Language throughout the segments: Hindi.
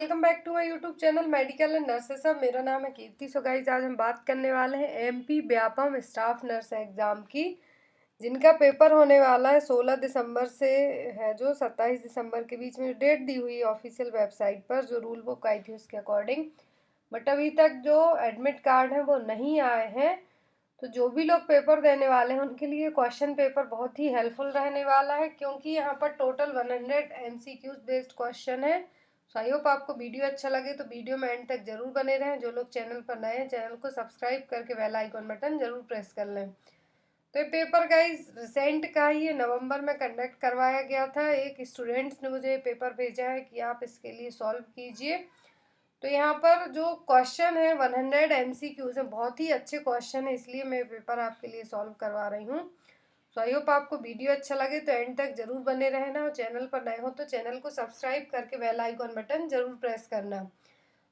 Welcome back to my YouTube channel medical and nurses. अब मेरा नाम है कीर्ति। सो गाइस, आज हम बात करने वाले हैं MP Vyapam staff nurse exam की, जिनका पेपर होने वाला है 16 दिसंबर से है, जो 27 दिसंबर के बीच में डेट दी हुई है ऑफिशियल वेबसाइट पर, जो रूल बुक आई थी उसके अकॉर्डिंग। बट अभी तक जो एडमिट कार्ड है वो नहीं आए हैं। तो जो भी लोग पेपर देने वाले हैं उनके लिए क्वेश्चन पेपर बहुत ही हेल्पफुल रहने वाला है, क्योंकि यहाँ पर टोटल 100 MCQs बेस्ड क्वेश्चन है। सो आई होप आपको वीडियो अच्छा लगे तो वीडियो में एंड तक जरूर बने रहें। जो लोग चैनल पर नए हैं, चैनल को सब्सक्राइब करके बेल आइकॉन बटन जरूर प्रेस कर लें। तो ये पेपर गाइस रिसेंट का ही है, नवंबर में कंडक्ट करवाया गया था। एक स्टूडेंट्स ने मुझे पेपर भेजा है कि आप इसके लिए सॉल्व कीजिए। तो यहाँ पर जो क्वेश्चन है 100 MCQs हैं, बहुत ही अच्छे क्वेश्चन है, इसलिए मैं पेपर आपके लिए सॉल्व करवा रही हूँ। सो आई होप आपको वीडियो अच्छा लगे तो एंड तक जरूर बने रहना, और चैनल पर नए हो तो चैनल को सब्सक्राइब करके बेल आइकॉन बटन जरूर प्रेस करना।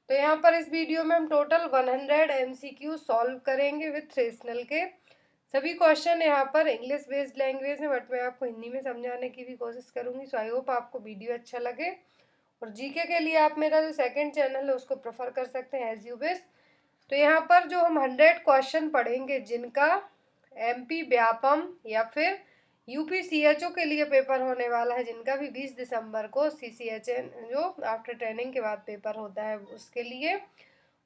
तो यहाँ पर इस वीडियो में हम टोटल 100 MCQ सॉल्व करेंगे विथ रेशनल के। सभी क्वेश्चन यहाँ पर इंग्लिश बेस्ड लैंग्वेज है, बट मैं आपको हिंदी में समझाने की भी कोशिश करूँगी। सो आई होप आपको वीडियो अच्छा लगे। और जीके के लिए आप मेरा जो सेकंड चैनल है उसको प्रेफर कर सकते हैं, एज यू विश। तो यहाँ पर जो हम 100 क्वेश्चन पढ़ेंगे, जिनका एमपी व्यापम या फिर यूपी सीएचओ के लिए पेपर होने वाला है, जिनका भी 20 दिसंबर को सीसीएचएन जो आफ्टर ट्रेनिंग के बाद पेपर होता है उसके लिए,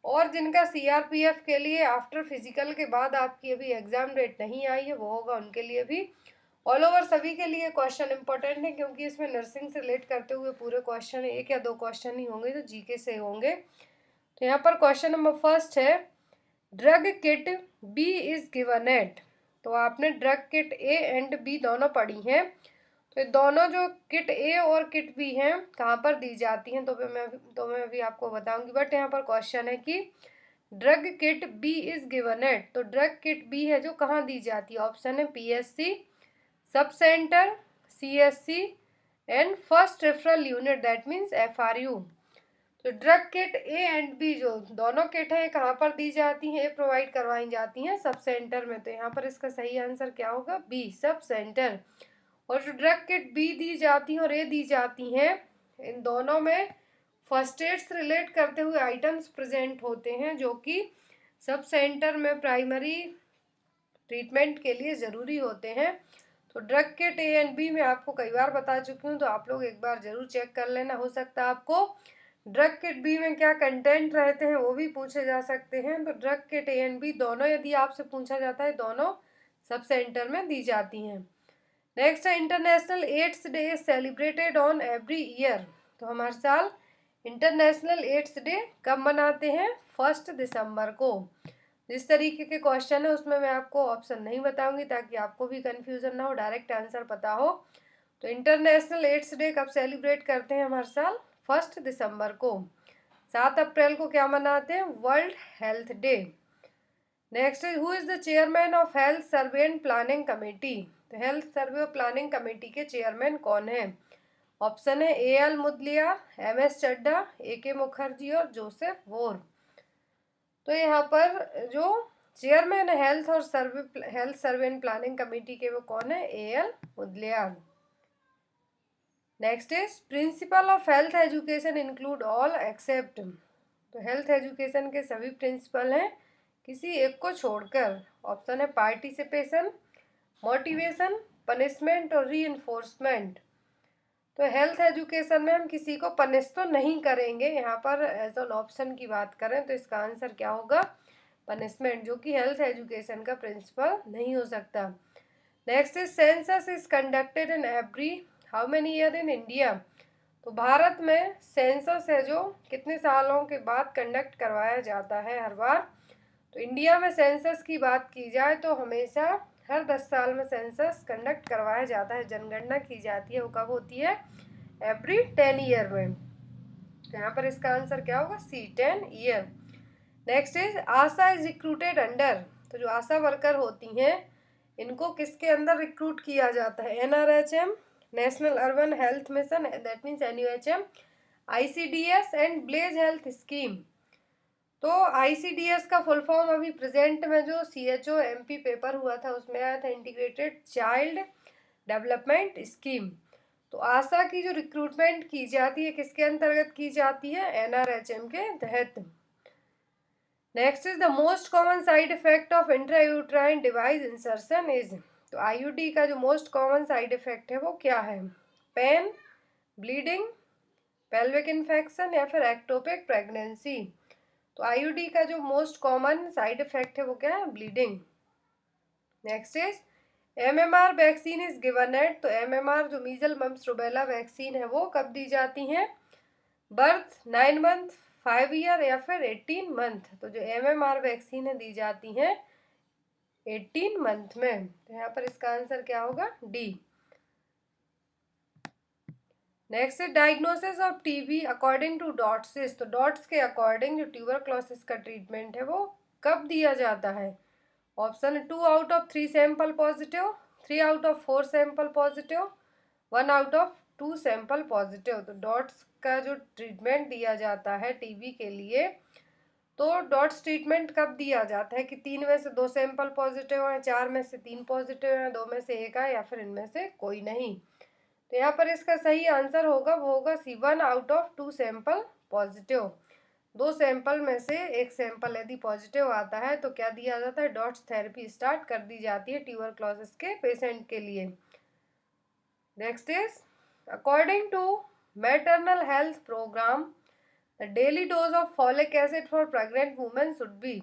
और जिनका सीआरपीएफ के लिए आफ्टर फिजिकल के बाद आपकी अभी एग्जाम डेट नहीं आई है वो होगा, उनके लिए भी। ऑल ओवर सभी के लिए क्वेश्चन इंपॉर्टेंट है, क्योंकि इसमें नर्सिंग से रिलेट करते हुए पूरे क्वेश्चन एक या दो क्वेश्चन ही होंगे जो जीके से होंगे। तो यहाँ पर क्वेश्चन नंबर फर्स्ट है, drug kit B is given at. तो आपने drug kit A and B दोनों पढ़ी हैं। तो ये दोनों जो किट ए और किट बी हैं कहाँ पर दी जाती हैं, तो मैं अभी आपको बताऊंगी। बट यहाँ पर क्वेश्चन है कि drug kit B is given at, तो ड्रग किट बी है जो कहाँ दी जाती है। ऑप्शन है PSC, sub centre, CSC and first referral unit, that means FRU. तो drug kit A and B जो दोनों किट हैं कहाँ पर दी जाती हैं, प्रोवाइड करवाई जाती हैं सब सेंटर में। तो यहाँ पर इसका सही आंसर क्या होगा, बी, सब सेंटर। और जो ड्रग किट बी दी जाती हैं और ए दी जाती हैं, इन दोनों में फर्स्ट एड से रिलेट करते हुए आइटम्स प्रेजेंट होते हैं, जो कि सब सेंटर में प्राइमरी ट्रीटमेंट के लिए ज़रूरी होते हैं। तो drug kit A and B मैं आपको कई बार बता चुकी हूँ, तो आप लोग एक बार ज़रूर चेक कर लेना। हो सकता है आपको ड्रग किट बी में क्या कंटेंट रहते हैं वो भी पूछे जा सकते हैं। तो drug kit A and B दोनों यदि आपसे पूछा जाता है, दोनों सब सेंटर में दी जाती हैं। नेक्स्ट है, International AIDS Day celebrated on every year. तो हम हर साल इंटरनेशनल एड्स डे कब मनाते हैं, 1 दिसंबर को। जिस तरीके के क्वेश्चन है उसमें मैं आपको ऑप्शन नहीं बताऊंगी, ताकि आपको भी कंफ्यूजन ना हो, डायरेक्ट आंसर पता हो। तो इंटरनेशनल एड्स डे कब सेलिब्रेट करते हैं हम, हर साल 1 दिसंबर को। 7 अप्रैल को क्या मनाते हैं, world health day. Next is, who is the chairman of health survey and planning committee. तो हेल्थ सर्वे और प्लानिंग कमेटी के चेयरमैन कौन है। ऑप्शन है एएल मुदलियार, एमएस चड्डा, एके मुखर्जी और जोसेफ वोर। तो यहाँ पर जो चेयरमैन है health survey and planning committee के, वो कौन है, AL Mudaliar. Next is, principle of health education include all except. तो हेल्थ एजुकेशन के सभी प्रिंसिपल हैं किसी एक को छोड़कर। ऑप्शन है पार्टिसिपेशन, मोटिवेशन, पनिशमेंट और री। तो हेल्थ एजुकेशन में हम किसी को पनिश तो नहीं करेंगे, यहाँ पर एज एन ऑप्शन की बात करें तो इसका आंसर क्या होगा, पनिशमेंट, जो कि हेल्थ एजुकेशन का प्रिंसिपल नहीं हो सकता। Next is, census is conducted in every how many year in India. तो भारत में सेंसस है जो कितने सालों के बाद कंडक्ट करवाया जाता है, हर बार। तो इंडिया में सेंसस की बात की जाए तो हमेशा हर 10 साल में सेंसस कंडक्ट करवाया जाता है, जनगणना की जाती है, वो कब होती है, एवरी 10 ईयर में। तो यहाँ पर इसका आंसर क्या होगा, सी, 10 year. Next is, Asha is recruited under. तो जो आशा वर्कर होती हैं इनको किसके अंदर रिक्रूट किया जाता है, NRHM, national urban health mission, that means NUHM, ICDS and village health scheme. तो आईसीडीएस का फुल फॉर्म अभी प्रेजेंट में जो सीएचओ एमपी पेपर हुआ था उसमें आया था, इंटीग्रेटेड चाइल्ड डेवलपमेंट स्कीम। तो आशा की जो रिक्रूटमेंट की जाती है किसके अंतर्गत की जाती है, NRHM के तहत। Next is the most common side effect of intrauterine device insertion is. तो IUD का जो मोस्ट कॉमन साइड इफेक्ट है वो क्या है, पेन, ब्लीडिंग, पेल्विक इन्फेक्शन या फिर एक्टोपिक प्रेगनेंसी। तो IUD का जो मोस्ट कॉमन साइड इफेक्ट है वो क्या है, bleeding. Next is MMR vaccine is given at. तो MMR जो मीजल मम्प्स रूबेला वैक्सीन है वो कब दी जाती है, बर्थ, 9 मंथ, 5 ईयर या फिर 18 मंथ। तो जो MMR वैक्सीन है दी जाती है 18 मंथ में। तो यहाँ पर इसका आंसर क्या होगा, डी। नेक्स्ट है diagnosis of TB according to DOTS. तो डॉट्स के अकॉर्डिंग जो ट्यूबरक्लोसिस का ट्रीटमेंट है वो कब दिया जाता है। Option 2 out of 3 sample positive, 3 out of 4 sample positive, 1 out of 2 sample positive. तो डॉट्स का जो ट्रीटमेंट दिया जाता है TB के लिए, तो डॉट्स ट्रीटमेंट कब दिया जाता है कि 3 में से 2 सैंपल पॉजिटिव हैं, 4 में से 3 पॉजिटिव हैं, 2 में से 1 है या फिर इनमें से कोई नहीं। तो यहाँ पर इसका सही आंसर होगा वो होगा C, 1 out of 2 sample positive. 2 sample में से 1 सैंपल यदि पॉजिटिव आता है तो क्या दिया जाता है, डॉट्स थेरेपी स्टार्ट कर दी जाती है ट्यूबरक्लोसिस के पेशेंट के लिए। Next is according to maternal health programme the daily dose of folic acid for pregnant women should be.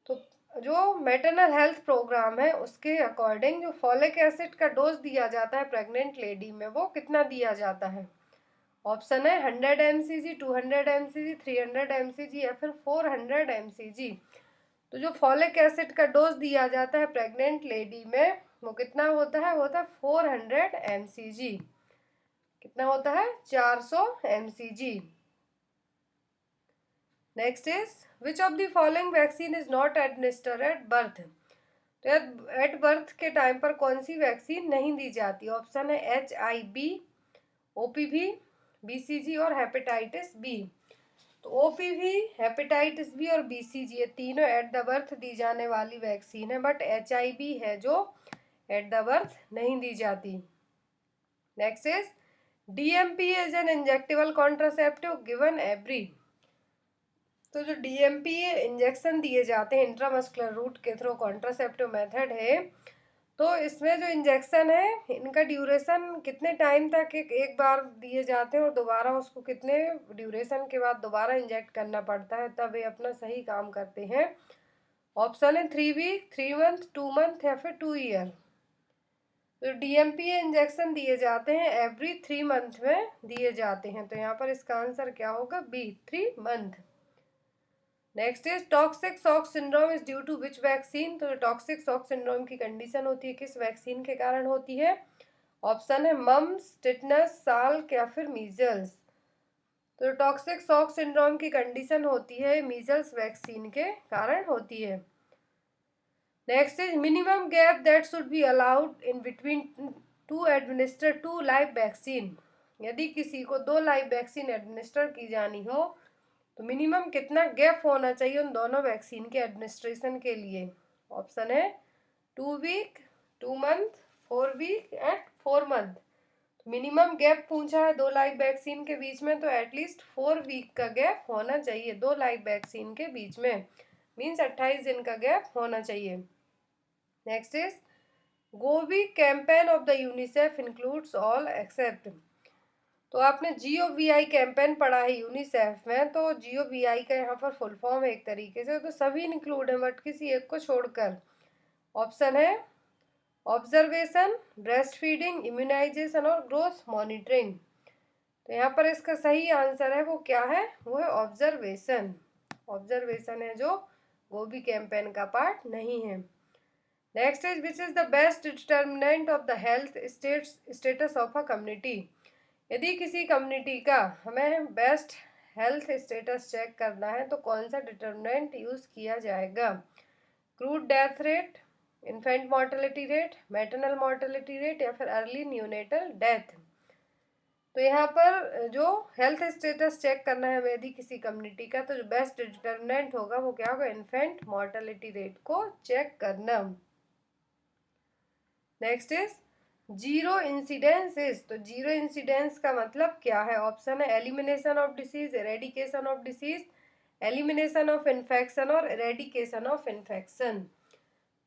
तो जो मैटरनल हेल्थ प्रोग्राम है उसके अकॉर्डिंग जो फॉलिक एसिड का डोज दिया जाता है प्रेग्नेंट लेडी में वो कितना दिया जाता है। ऑप्शन है 100 mcg, 200 mcg, 300 mcg या फिर 400 mcg। तो जो फॉलिक एसिड का डोज दिया जाता है प्रेग्नेंट लेडी में वो कितना होता है, वो होता है 400 mcg। कितना होता है, 400 mcg। Next is which of the following vaccine is not administered at birth. तो एट बर्थ के टाइम पर कौन सी वैक्सीन नहीं दी जाती। ऑप्शन है HIV, OPV, BCG और हेपेटाइटिस बी। तो OPV, हेपेटाइटिस बी और BCG ये तीनों एट द बर्थ दी जाने वाली वैक्सीन है, बट HIV है जो एट द बर्थ नहीं दी जाती। Next is DMP is an injectable contraceptive given every. तो जो DMP इंजेक्शन दिए जाते हैं इंट्रामस्कुलर रूट के थ्रू, कॉन्ट्रासेप्टिव मेथड है, तो इसमें जो इंजेक्शन है इनका ड्यूरेशन कितने टाइम तक एक बार दिए जाते हैं और दोबारा उसको कितने ड्यूरेशन के बाद दोबारा इंजेक्ट करना पड़ता है तब ये अपना सही काम करते हैं। ऑप्शन है 3 वीक, 3 मंथ, 2 मंथ या फिर 2 ईयर। तो DMP इंजेक्शन दिए जाते हैं एवरी 3 मंथ में दिए जाते हैं। तो यहाँ पर इसका आंसर क्या होगा, B, 3 month. Next is toxic shock syndrome is due to which vaccine. तो टॉक्सिक शॉक सिंड्रोम की कंडीशन होती है किस वैक्सीन के कारण होती है। ऑप्शन है मम्स, टिटनस, साल्क या फिर मीजल्स। तो टॉक्सिक शॉक सिंड्रोम की कंडीशन होती है मीजल्स वैक्सीन के कारण होती है। Next is minimum gap that should be allowed in between two administer 2 live vaccine. यदि किसी को 2 लाइव वैक्सीन एडमिनिस्टर की जानी हो तो मिनिमम कितना गैप होना चाहिए उन दोनों वैक्सीन के एडमिनिस्ट्रेशन के लिए। ऑप्शन है 2 week, 2 month, 4 week and 4 month. Minimum gap पूछा है 2 लाइव वैक्सीन के बीच में, तो एटलीस्ट 4 वीक का गैप होना चाहिए 2 लाइव वैक्सीन के बीच में, मीन्स 28 दिन का गैप होना चाहिए। Next is गोवी campaign of the UNICEF includes all except. तो आपने GOVI कैंपेन पढ़ा है यूनिसेफ में, तो GOVI का यहाँ पर फुल फॉर्म है एक तरीके से, तो सभी इंक्लूड है बट किसी एक को छोड़कर। ऑप्शन है ऑब्जर्वेशन, ब्रेस्ट फीडिंग, इम्यूनाइजेशन और ग्रोथ मॉनिटरिंग। तो यहाँ पर इसका सही आंसर है वो क्या है, वो है ऑब्जर्वेशन। ऑब्जर्वेशन है जो गोवी कैंपेन का पार्ट नहीं है। Next is which is the best determinant of the health status of a community. यदि किसी कम्युनिटी का हमें बेस्ट हेल्थ स्टेटस चेक करना है तो कौन सा डिटर्मिनेंट यूज़ किया जाएगा। Crude death rate, infant mortality rate, maternal mortality rate या फिर अर्ली न्यूनेटल डेथ। तो यहाँ पर जो हेल्थ स्टेटस चेक करना है यदि किसी कम्युनिटी का, तो जो बेस्ट डिटर्मिनेंट होगा वो क्या होगा, इन्फेंट मॉर्टेलिटी रेट को चेक करना। नेक्स्ट इज जीरो इंसिडेंस तो जीरो इंसिडेंस का मतलब क्या है? ऑप्शन है elimination of disease, eradication of disease, elimination of infection और eradication of infection.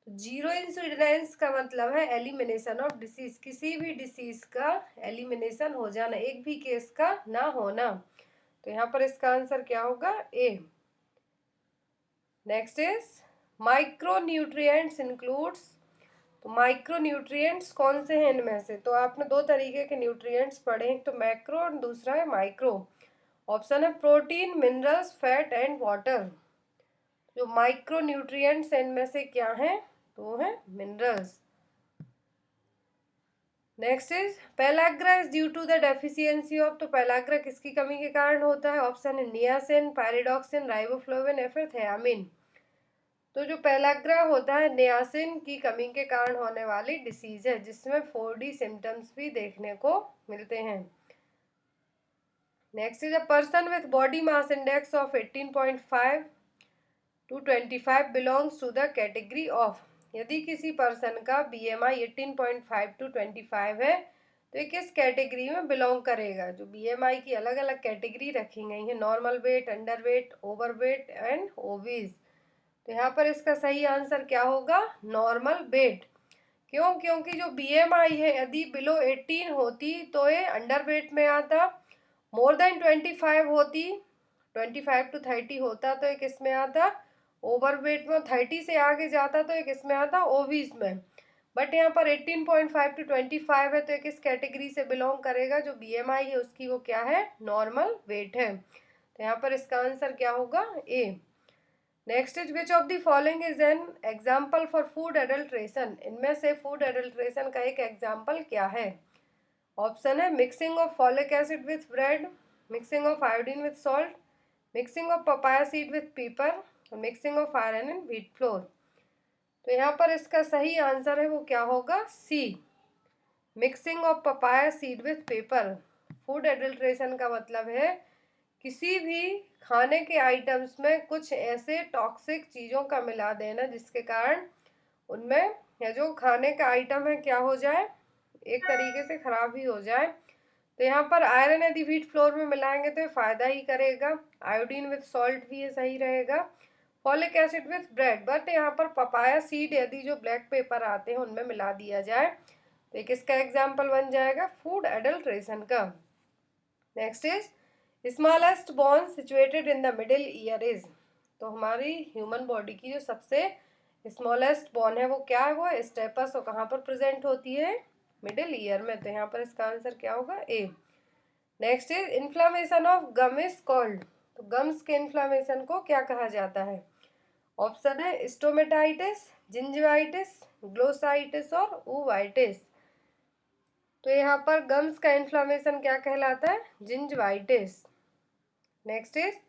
Zero incidence का मतलब है एलिमिनेशन ऑफ डिसीज, किसी भी डिसीज का एलिमिनेशन हो जाना, एक भी केस का ना होना। तो यहाँ पर इसका आंसर क्या होगा? A. Next is micro nutrients includes. तो माइक्रो न्यूट्रिएंट्स कौन से हैं इनमें से? तो आपने दो तरीके के न्यूट्रिएंट्स पढ़े, एक तो मैक्रो और दूसरा है माइक्रो। ऑप्शन है protein, minerals, fat and water. जो माइक्रो न्यूट्रिएंट्स इनमें से क्या हैं? तो वो है minerals. Next is pellagra is due to the deficiency of. तो पेलाग्रा किसकी कमी के कारण होता है? ऑप्शन है नियासिन, पायरिडॉक्सिन, राइबोफ्लोविन या फिर थियामिन। तो जो पेलाग्रा होता है नियासिन की कमी के कारण होने वाली डिसीज है, जिसमें 4D सिम्टम्स भी देखने को मिलते हैं। Next is a person with body mass index of 18.5 to 25 belongs to the category of. यदि किसी पर्सन का BMI 18.5 to 25 है तो ये किस कैटेगरी में बिलोंग करेगा? जो BMI की अलग अलग कैटेगरी रखी गई है, normal weight, under weight, over weight and obese. तो यहाँ पर इसका सही आंसर क्या होगा? Normal weight. क्यों? क्योंकि जो BMI है यदि बिलो 18 होती तो ये अंडर वेट में आता, मोर देन 25 होती, 25 to 30 होता तो ये किस में आता? ओवर वेट में। 30 से आगे जाता तो ये किस में आता? ओबीज में। बट यहाँ पर 18.5 to 25 है तो ये किस कैटेगरी से बिलोंग करेगा? जो BMI है उसकी वो क्या है? नॉर्मल वेट है। तो यहाँ पर इसका आंसर क्या होगा? A. Next is which of the following is an example for food adulteration. इनमें से फूड एडल्ट्रेशन का एक एग्जाम्पल क्या है? ऑप्शन है mixing of folic acid with bread, mixing of iodine with salt, mixing of papaya seed with pepper और mixing of iron in wheat flour. तो यहाँ पर इसका सही आंसर है वो क्या होगा? C, mixing of papaya seed with pepper. Food adulteration का मतलब है किसी भी खाने के आइटम्स में कुछ ऐसे टॉक्सिक चीज़ों का मिला देना जिसके कारण उनमें या जो खाने का आइटम है क्या हो जाए? एक तरीके से खराब ही हो जाए। तो यहाँ पर आयरन यदि व्हीट फ्लोर में मिलाएंगे तो ये फ़ायदा ही करेगा, आयोडीन विथ सॉल्ट भी ये सही रहेगा, folic acid with bread. But यहाँ पर पपाया सीड यदि जो ब्लैक पेपर आते हैं उनमें मिला दिया जाए तो ये किसका एग्जाम्पल बन जाएगा? फूड एडल्ट्रेशन का। Next is smallest bone situated in the middle ear is. तो हमारी ह्यूमन बॉडी की जो सबसे स्मॉलेस्ट बोन है वो क्या है? वो स्टेपस। और कहाँ पर प्रेजेंट होती है? मिडिल ईयर में। तो यहाँ पर इसका आंसर क्या होगा? A. Next is inflammation of gum is called. तो गम्स के इन्फ्लामेशन को क्या कहा जाता है? ऑप्शन है स्टोमेटाइटिस, जिंजिवाइटिस, ग्लोसाइटिस और ऊवाइटिस। तो यहाँ पर गम्स का इन्फ्लामेशन क्या कहलाता है? Gingivitis. Next is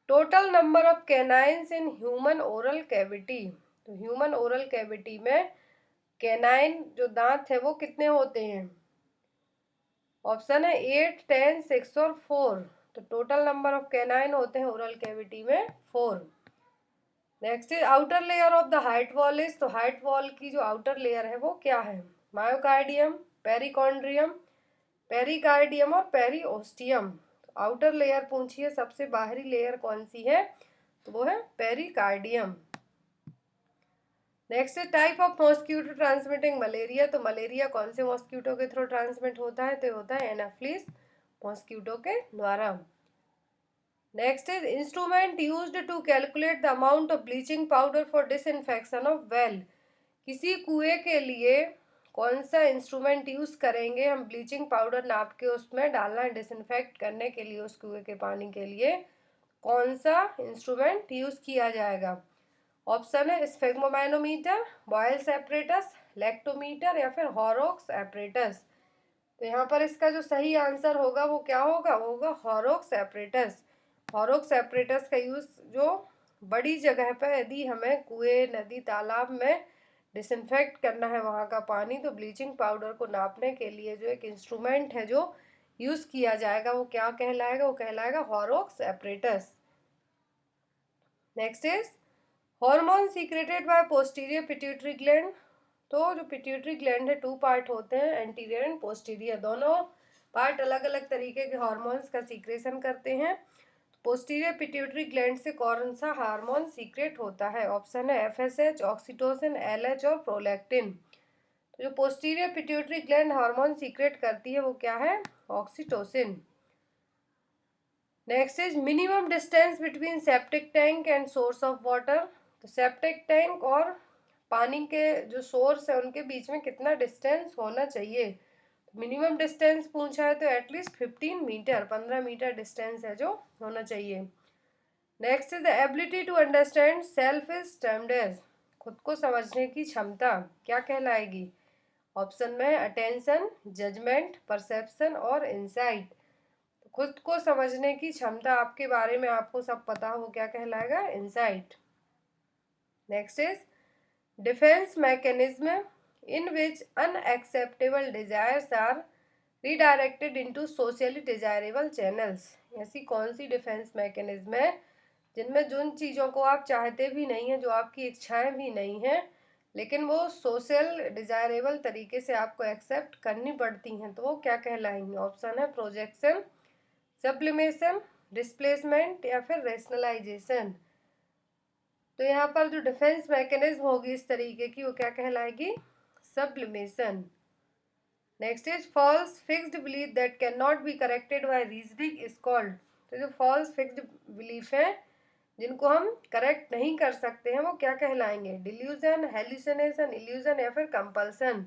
total number of canines in human oral cavity. तो ह्यूमन ओरल कैविटी में कैनाइन जो दांत है वो कितने होते हैं? ऑप्शन है 8, 10, 6 और 4। तो टोटल नंबर ऑफ कैनाइन होते हैं ओरल कैविटी में 4। Next is outer layer of the heart wall is. तो हार्ट वॉल की जो आउटर लेयर है वो क्या है? मायोकार्डियम, पेरिकॉन्ड्रियम, पेरिकार्डियम और पेरिओस्टियम। आउटर लेयर पूछिए सबसे बाहरी लेयर कौन सी है? तो वो है pericardium. Next type of mosquito transmitting malaria. तो मलेरिया कौन से मॉस्क्यूटो के थ्रू ट्रांसमिट होता है? तो होता है एनाफ्लिस मॉस्क्यूटो के द्वारा। Next is instrument used to calculate the amount of bleaching powder for disinfection of well. किसी कुएं के लिए कौन सा इंस्ट्रूमेंट यूज़ करेंगे हम ब्लीचिंग पाउडर नाप के उसमें डालना है डिसइंफेक्ट करने के लिए उस कुएं के पानी के लिए? कौन सा इंस्ट्रूमेंट यूज़ किया जाएगा? ऑप्शन है स्फेग्मोमैनोमीटर, बॉयल्स एपरेटस, लैक्टोमीटर या फिर हॉरोक्स एपरेटस। तो यहाँ पर इसका जो सही आंसर होगा वो क्या होगा? वो होगा हॉरोक्स एपरेटस। हॉरोक्स एपरेटस का यूज़ जो बड़ी जगह पर यदि हमें कुएं, नदी, तालाब में डिसइंफेक्ट करना है वहाँ का पानी, तो ब्लीचिंग पाउडर को नापने के लिए जो एक इंस्ट्रूमेंट है जो यूज़ किया जाएगा वो क्या कहलाएगा? वो कहलाएगा Horrocks apparatus. Next is hormone secreted by posterior pituitary gland. तो जो पिट्यूटरी ग्लैंड है 2 पार्ट होते हैं, एंटीरियर एंड पोस्टीरियर। दोनों पार्ट अलग अलग तरीके के हार्मोन्स का सीक्रेशन करते हैं। पोस्टीरियर पिट्यूटरी ग्लैंड से कौन सा हार्मोन सीक्रेट होता है? ऑप्शन है एफएसएच, ऑक्सीटोसिन, एलएच और प्रोलैक्टिन। तो जो posterior pituitary gland hormone secrete करती है वो क्या है? Oxytocin. Next is minimum distance between septic tank and source of water. तो सेप्टिक टैंक और पानी के जो सोर्स है उनके बीच में कितना डिस्टेंस होना चाहिए? मिनिमम डिस्टेंस पूछा है तो एटलीस्ट 15 मीटर, 15 मीटर डिस्टेंस है जो होना चाहिए। Next is the ability to understand self is termed as. खुद को समझने की क्षमता क्या कहलाएगी? ऑप्शन में अटेंशन, जजमेंट, परसेप्शन और इंसाइट। खुद को समझने की क्षमता, आपके बारे में आपको सब पता हो, वो क्या कहलाएगा? Insight. Next is defence mechanism in which unacceptable desires are redirected into socially desirable channels. ऐसी कौन सी डिफेंस मैकेनिज्म है जिनमें जिन चीज़ों को आप चाहते भी नहीं हैं, जो आपकी इच्छाएं भी नहीं हैं, लेकिन वो सोशल डिजायरेबल तरीके से आपको एक्सेप्ट करनी पड़ती हैं, तो वो क्या कहलाएंगी? ऑप्शन है प्रोजेक्शन, सब्लिमेशन, डिस्प्लेसमेंट या फिर रेशनलाइजेशन। तो यहाँ पर जो डिफेंस मैकेनिज्म होगी इस तरीके की, वो क्या कहलाएगी? Sublimation. Next is false fixed belief that can not be corrected by reasoning is called. तो जो फॉल्स फिक्स्ड बिलीफ है जिनको हम करेक्ट नहीं कर सकते हैं वो क्या कहलाएंगे? डिल्यूजन, हेल्यूसिनेशन, इल्यूजन या फिर कंपल्सन।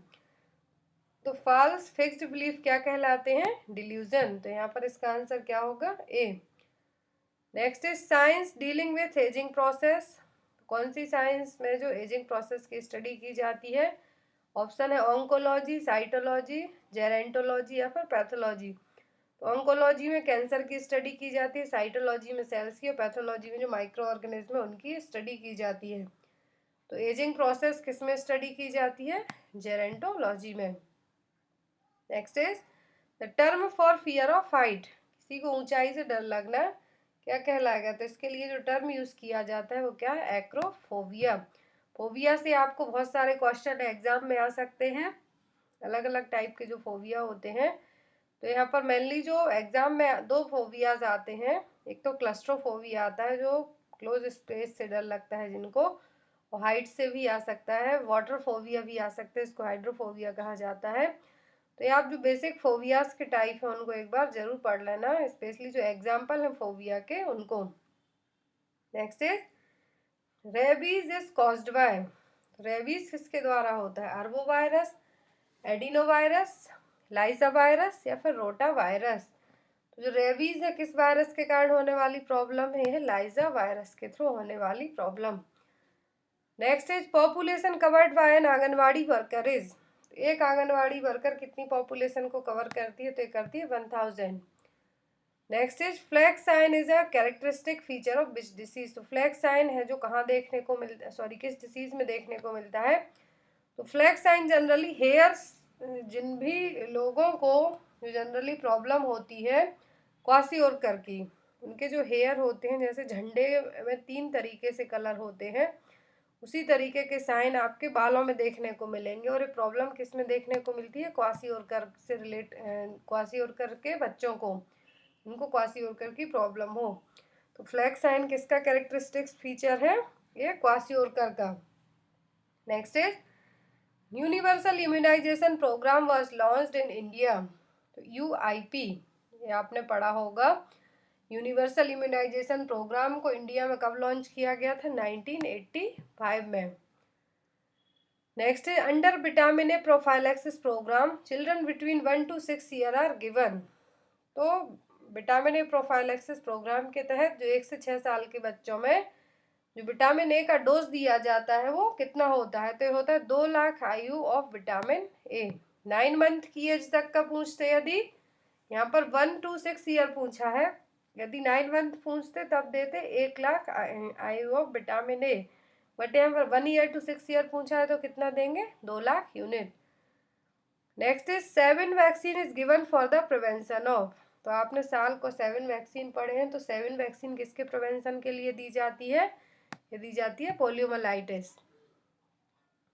तो फॉल्स फिक्स्ड बिलीफ क्या कहलाते हैं? डिल्यूजन। तो यहाँ पर इसका आंसर क्या होगा? A. Next is science dealing with ageing process. कौन सी साइंस में जो एजिंग प्रोसेस की स्टडी की जाती है? ऑप्शन है ऑन्कोलॉजी, साइटोलॉजी, जेरेंटोलॉजी या फिर पैथोलॉजी। तो ऑन्कोलॉजी में कैंसर की स्टडी की जाती है, साइटोलॉजी में सेल्स की और पैथोलॉजी में जो माइक्रो ऑर्गेनिज्म है उनकी स्टडी की जाती है। तो एजिंग प्रोसेस किस में स्टडी की जाती है? जेरेंटोलॉजी में। Next is the term for fear of height. किसी को ऊंचाई से डर लगना क्या कहलाएगा? तो इसके लिए जो टर्म यूज किया जाता है वो क्या है? एक्रोफोबिया। फोबिया से आपको बहुत सारे क्वेश्चन एग्जाम में आ सकते हैं, अलग अलग टाइप के जो फोबिया होते हैं। तो यहाँ पर मेनली जो एग्जाम में दो फोबियाज आते हैं, एक तो क्लस्ट्रोफोबिया आता है जो क्लोज स्पेस से डर लगता है जिनको, और हाइट से भी आ सकता है, वाटर फोबिया भी आ सकता है, इसको हाइड्रोफोबिया कहा जाता है। तो ये आप जो बेसिक फोबियाज के टाइप है उनको एक बार जरूर पढ़ लेना, स्पेशली जो एग्जाम्पल है फोबिया के उनको। Next is rabies is caused by. Rabies किसके द्वारा होता है? अरबो वायरस, एडिनोवायरस, लाइजा वायरस या फिर रोटा वायरस। तो जो रेबीज है किस वायरस के कारण होने वाली प्रॉब्लम है? लाइजा वायरस के थ्रू होने वाली problem. Next is population covered by an anganwadi worker is. एक आंगनवाड़ी वर्कर कितनी पॉपुलेशन को कवर करती है? तो ये करती है 1000। Next is flag sign is a characteristic feature of which disease. तो फ्लैग साइन है जो कहाँ देखने को मिलता है, सॉरी किस डिसीज में देखने को मिलता है? तो फ्लैग साइन जनरली हेयर्स, जिन भी लोगों को जो जनरली प्रॉब्लम होती है क्वासिओरकर की, उनके जो हेयर होते हैं, जैसे झंडे में 3 तरीके से कलर होते हैं, उसी तरीके के साइन आपके बालों में देखने को मिलेंगे। और ये प्रॉब्लम किस में देखने को मिलती है? क्वासिओरकर से क्वासिओरकर के बच्चों को, उनको क्वासिओरकर की प्रॉब्लम हो। तो फ्लैग साइन किसका कैरेक्टरिस्टिक्स फीचर है? ये क्वासिओरकर का। Next is universal immunisation programme was launched in India. तो यूआईपी, ये आपने पढ़ा होगा। यूनिवर्सल इम्यूनाइजेशन प्रोग्राम को इंडिया में कब लॉन्च किया गया था? 1985 में। नेक्स्ट है under vitamin A prophylaxis programme children between 1 to 6 year are given. तो विटामिन ए प्रोफाइलैक्सिस प्रोग्राम के तहत जो 1 से 6 साल के बच्चों में जो विटामिन ए का डोज दिया जाता है वो कितना होता है? तो ये होता है 2 लाख आयु ऑफ विटामिन ए। 9 मंथ की एज तक का पूछते, यदि यहाँ पर 1 to 6 ईयर पूछा है, यदि 9 मंथ पूछते तब देते 1 लाख आयु ऑफ विटामिन ए, बट यहाँ पर 1 ईयर to 6 ईयर पूछा है तो कितना देंगे? 2 lakh unit. Next is 7 vaccine is given for the prevention of. तो आपने साल को 7 वैक्सीन पढ़े हैं, तो 7 वैक्सीन किसके प्रिवेंशन के लिए दी जाती है? ये दी जाती है poliomyelitis.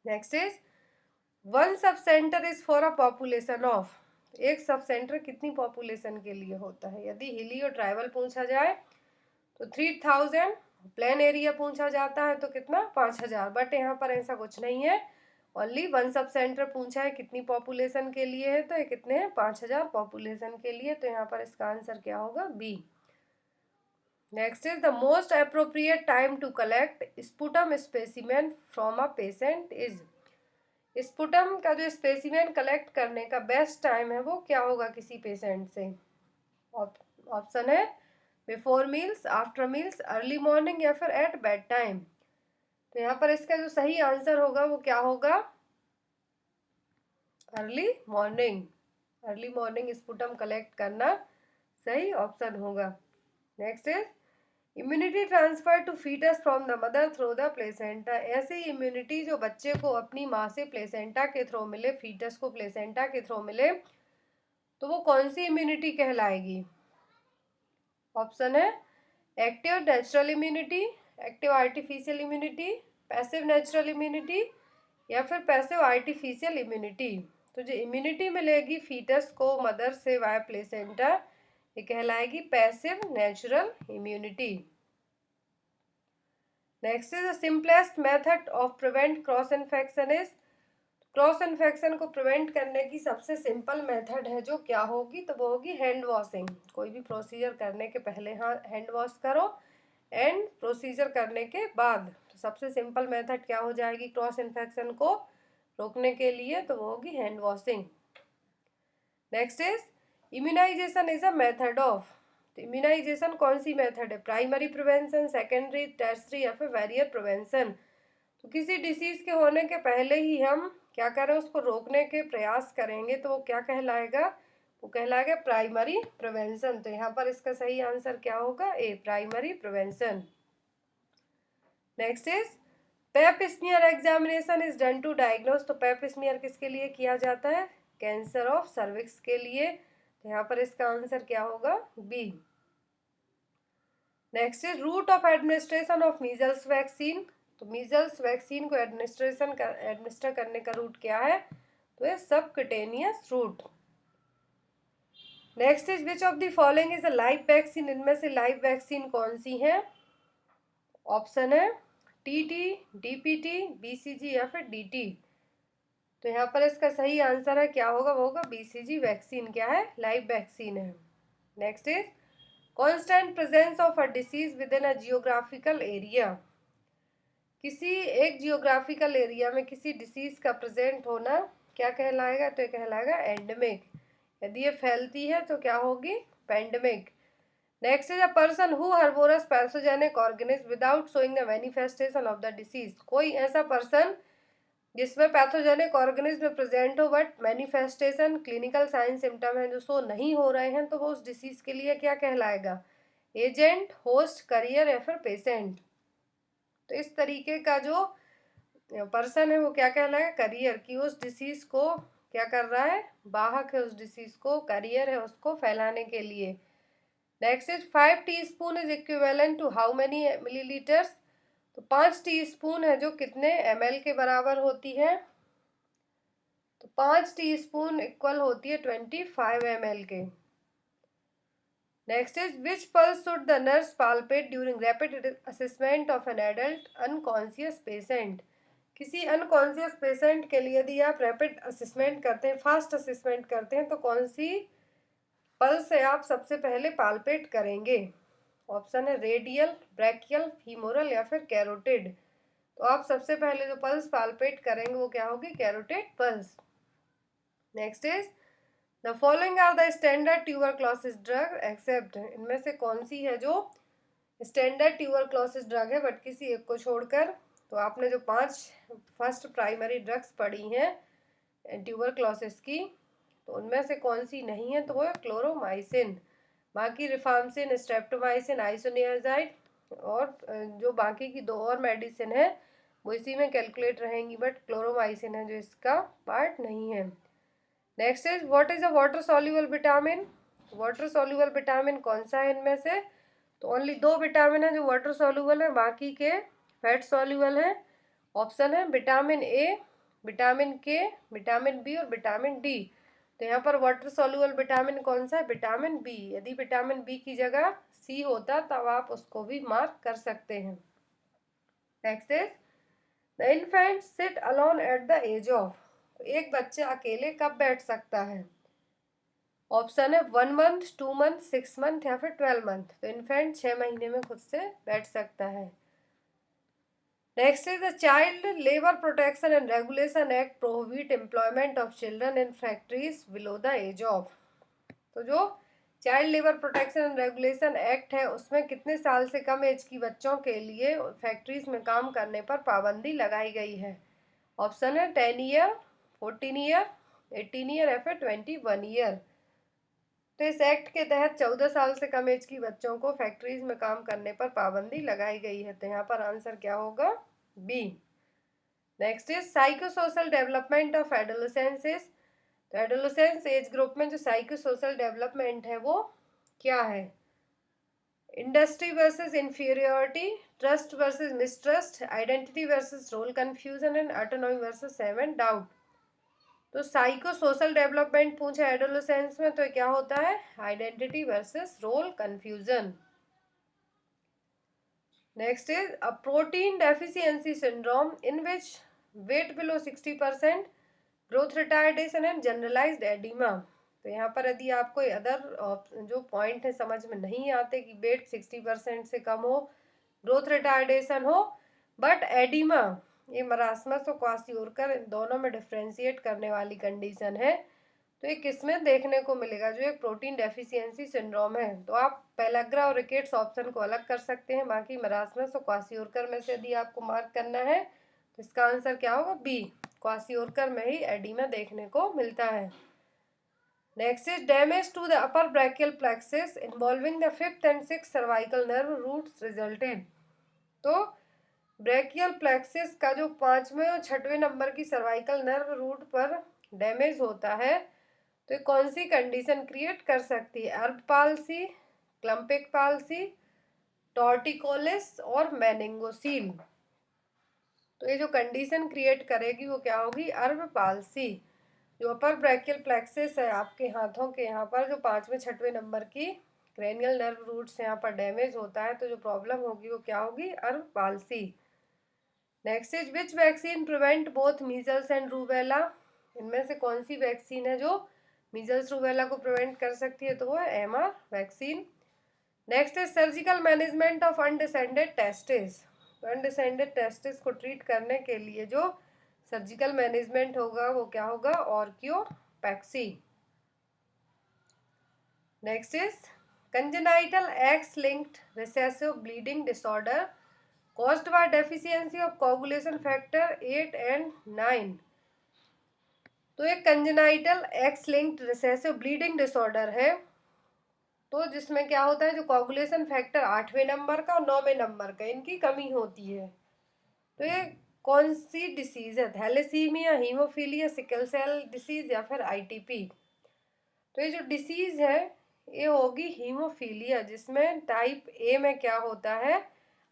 Next is one sub centre is for a population of, एक सब सेंटर कितनी पॉपुलेशन के लिए होता है। यदि हिली और ट्राइबल पूछा जाए तो 3000, प्लेन एरिया पूछा जाता है तो कितना 5000, बट यहाँ पर ऐसा कुछ नहीं है, ओनली वन सब सेंटर पूछा है कितनी पॉपुलेशन के लिए है, तो ये कितने हैं 5000 पॉपुलेशन के लिए, तो यहाँ पर इसका आंसर क्या होगा B. Next is the most appropriate time to collect sputum specimen from a patient is, sputum का जो स्पेसिमेन कलेक्ट करने का बेस्ट टाइम है वो क्या होगा किसी पेशेंट से। ऑप्शन है before meals, after meals, early morning या फिर एट बेड टाइम। तो यहाँ पर इसका जो सही आंसर होगा वो क्या होगा, early morning. Early morning sputum collect करना सही ऑप्शन होगा। Next is immunity transfer to fetus from the mother through the placenta, ऐसी इम्यूनिटी जो बच्चे को अपनी माँ से प्लेसेंटा के थ्रू मिले, फीटस को प्लेसेंटा के थ्रू मिले, तो वो कौन सी इम्यूनिटी कहलाएगी। ऑप्शन है active natural immunity, active artificial immunity, passive natural immunity या फिर पैसिव आर्टिफिशियल इम्यूनिटी। तो जो इम्यूनिटी मिलेगी फीटस को मदर से वाया प्लेसेंटा, ये कहलाएगी passive natural immunity. Next is the simplest method of prevent cross infection is, cross infection को प्रिवेंट करने की सबसे सिंपल मेथड है जो क्या होगी, तो वो होगी हैंड वॉशिंग। कोई भी प्रोसीजर करने के पहले हाँ हैंड वॉश करो, एंड प्रोसीजर करने के बाद। तो सबसे सिंपल मेथड क्या हो जाएगी क्रॉस इन्फेक्शन को रोकने के लिए, तो वो होगी hand washing. Next is immunization is a method of, तो इम्यूनाइजेशन कौन सी मेथड है, प्राइमरी प्रिवेंशन, सेकेंडरी, टर्सरी या फिर बैरियर प्रिवेंशन। तो किसी डिसीज के होने के पहले ही हम क्या करें उसको रोकने के प्रयास करेंगे तो वो क्या कहलाएगा, वो कहलाएगा प्राइमरी प्रिवेंशन। तो यहाँ पर इसका सही आंसर क्या होगा A, primary prevention. Next is pap smear examination is done to diagnose, तो पेप स्मीयर किसके लिए किया जाता है, कैंसर ऑफ सर्विक्स के लिए। तो यहाँ पर इसका आंसर क्या होगा B. Next is route of administration of measles vaccine, तो मीजल्स वैक्सीन को एडमिनिस्टर करने का रूट क्या है, तो ये subcutaneous route. Next is which of the following is a live vaccine, इनमें से लाइव वैक्सीन कौन सी है। ऑप्शन है टीटी, डीपीटी, बीसीजी या फिर डीटी। तो यहाँ पर इसका सही आंसर है क्या होगा, वो होगा बीसीजी वैक्सीन क्या है, लाइव वैक्सीन है। Next is constant presence of a disease with in a geographical area, किसी एक जियोग्राफिकल एरिया में किसी डिसीज का प्रेजेंट होना क्या कहलाएगा, तो ये कहलाएगा एंडेमिक। यदि ये फैलती है तो क्या होगी, pandemic. Next is a person who harbours pathogenic organism without showing the manifestation of the disease, कोई ऐसा पर्सन जिसमें पैथोजेनिक ऑर्गेनिज्म प्रेजेंट हो but manifestation clinical sign symptom है जो शो नहीं हो रहे हैं, तो वो उस डिसीज के लिए क्या कहलाएगा, एजेंट, होस्ट, करियर या फिर पेशेंट। तो इस तरीके का जो पर्सन है वो क्या कहलाएगा, करियर, की उस डिसीज को क्या कर रहा है, वाहक है उस डिसीज को, करियर है उसको फैलाने के लिए। Next is 5 teaspoon is equivalent to how many millilitres, तो 5 टीस्पून है जो कितने ml के बराबर होती है, तो 5 टीस्पून इक्वल होती है 25 ml के। Next is which pulse should the nurse palpate during rapid assessment of an adult unconscious patient, किसी अनकॉन्शियस पेशेंट के लिए यदि आप रैपिड असेसमेंट करते हैं, फास्ट असेसमेंट करते हैं, तो कौन सी पल्स से आप सबसे पहले पाल्पेट करेंगे। ऑप्शन है रेडियल, ब्रैकियल, फीमोरल या फिर कैरोटिड। तो आप सबसे पहले जो पल्स पाल्पेट करेंगे वो क्या होगी, carotid pulse. Next is the following are the standard tuberculosis drug except, इनमें से कौन सी है जो स्टैंडर्ड ट्यूबरक्लोसिस ड्रग है बट किसी एक को छोड़कर। तो आपने जो 5 फर्स्ट प्राइमरी ड्रग्स पढ़ी हैं ट्यूबरक्लोसिस की, तो उनमें से कौन सी नहीं है, तो वो है क्लोरोमाइसिन, बाकी रिफार्मसिन, स्ट्रेप्टोमाइसिन, आइसोनियाजाइड, और जो बाकी की 2 और मेडिसिन है वो इसी में कैलकुलेट रहेंगी, बट क्लोरोमाइसिन है जो इसका पार्ट नहीं है। Next is what is a water soluble vitamin, water soluble vitamin कौन सा है इनमें से, तो ओनली 2 विटामिन है जो वाटर सॉल्युबल है, बाकी के फैट सॉल्युबल है। ऑप्शन है vitamin A, vitamin K, vitamin B और विटामिन डी। तो यहाँ पर वाटर सॉल्युबल विटामिन कौन सा है? Vitamin B. यदि विटामिन बी की जगह सी होता तब आप उसको भी मार्क कर सकते हैं। Next is the infant sit alone at the age of. एक बच्चा अकेले कब बैठ सकता है? ऑप्शन है 1 मंथ, 2 मंथ, 6 मंथ या फिर 12 मंथ। तो इन्फेंट 6 महीने में खुद से बैठ सकता है। Next is the child labour protection and regulation act prohibit employment of children in factories below the age of. तो जो child labour protection and regulation act है उसमें कितने साल से कम एज की बच्चों के लिए फैक्ट्रीज में काम करने पर पाबंदी लगाई गई है? ऑप्शन है 10 ईयर, 14 ईयर, 18 ईयर या फिर 21 ईयर। तो इस एक्ट के तहत 14 साल से कम एज की बच्चों को फैक्ट्रीज में काम करने पर पाबंदी लगाई गई है। तो यहाँ पर आंसर क्या होगा? B. Next is psycho social development of adolescences. तो एडोलेसेंस एज ग्रुप में जो साइको सोशल डेवलपमेंट है वो क्या है? Industry versus inferiority, trust versus mistrust, identity versus role confusion and autonomy versus shame and doubt. तो साइको सोशल डेवलपमेंट पूछा एडोलेसेंस में तो क्या होता है? Identity versus role confusion. Next is a protein deficiency syndrome in which weight below 60%, growth retardation and generalised oedema. तो यहाँ पर यदि आपको अदर जो पॉइंट है समझ में नहीं आते कि वेट 60% से कम हो, ग्रोथ रिटार्डेशन हो, बट एडिमा ये मरासमस और क्वासियोरकर इन दोनों में डिफ्रेंशिएट करने वाली कंडीशन है। तो ये किसमें देखने को मिलेगा? जो एक प्रोटीन डेफिशिएंसी सिंड्रोम है। तो आप पेलाग्रा और रिकेट्स ऑप्शन को अलग कर सकते हैं। बाकी मरासमस और क्वासियोरकर में से यदि आपको मार्क करना है तो इसका आंसर क्या होगा? बी। क्वासियोरकर में ही एडिमा देखने को मिलता है। Next is damage to the upper brachial plexus involving the 5th and 6th cervical nerve roots resulted. तो ब्रैकियल प्लेक्सस का जो 5वें और 6वें नंबर की सर्वाइकल नर्व रूट पर डैमेज होता है तो ये कौन सी कंडीशन क्रिएट कर सकती है? अर्ब पाल्सी, क्लम्पिक पाल्सी, टॉर्टिकोलिस और मेनिंगोसील। तो ये जो कंडीशन क्रिएट करेगी वो क्या होगी? अर्ब पाल्सी। जो अपर ब्रैकियल प्लेक्सस है आपके हाथों के यहाँ पर जो 5वें 6वें नंबर की क्रेनियल नर्व रूट्स यहाँ पर डैमेज होता है तो जो प्रॉब्लम होगी वो क्या होगी? अर्ब palsy. Next is which vaccine prevent both measles and rubella. इनमें से कौन सी वैक्सीन है जो मीजल्स रूबेला को प्रिवेंट कर सकती है? तो वो है MR vaccine. Next is surgical management of undescended testis. तो अनडिसेंडेड टेस्टिस को ट्रीट करने के लिए जो सर्जिकल मैनेजमेंट होगा वो क्या होगा? Orchiopexy. Next is congenital X linked recessive bleeding disorder caused by deficiency of coagulation factor 8 and 9। तो एक congenital X linked recessive bleeding disorder है तो जिसमें क्या होता है? जो कोगुलेशन फैक्टर 8वें नंबर का और 9वें नंबर का इनकी कमी होती है। तो ये कौन सी डिसीज है? Thalassaemia, haemophilia, sickle cell disease या फिर ITP। तो ये जो डिसीज है ये होगी हीमोफीलिया, जिसमें टाइप A में क्या होता है?